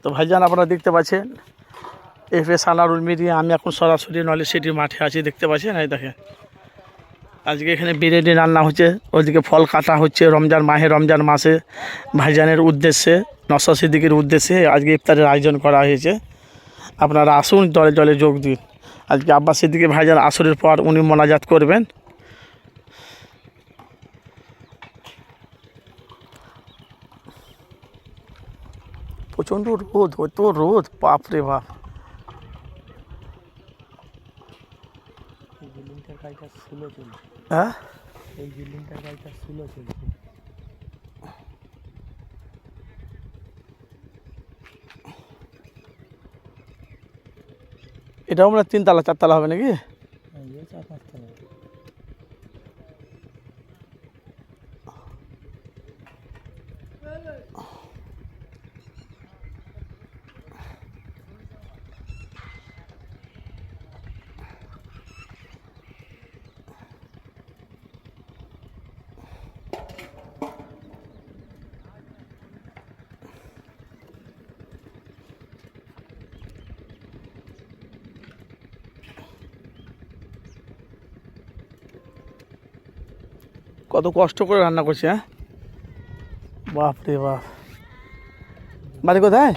তো ভাইজান আপনারা দেখতে পাচ্ছেন এফএস আনারুল মিডিয়া, আমি এখন সরাসরি নলেজ সিটির মাঠে আছি, দেখতে পাচ্ছেন। এই দেখেন আজকে এখানে বিরিয়ানি রান্না হচ্ছে, ওইদিকে ফল কাটা হচ্ছে রমজান মাসে ভাইজানের উদ্দেশ্যে, নওশাদ সিদ্দিকীর উদ্দেশ্যে আজকে ইফতারের আয়োজন করা হয়েছে। আপনারা আসুন, দলে দলে যোগ দিন। আজকে আব্বাস সিদ্দিকী ভাইজান আসরের পর উনি মোনাজাত করবেন। প্রচণ্ড রোদ, হতো রোদ, বাপরে বাপ। হ্যাঁ, এটাও আমরা 3 তলা 4 তলা হবে নাকি? কত কষ্ট করে রান্না করছে, হ্যাঁ, বাপরে বাপ। বাড়ি কোথায়?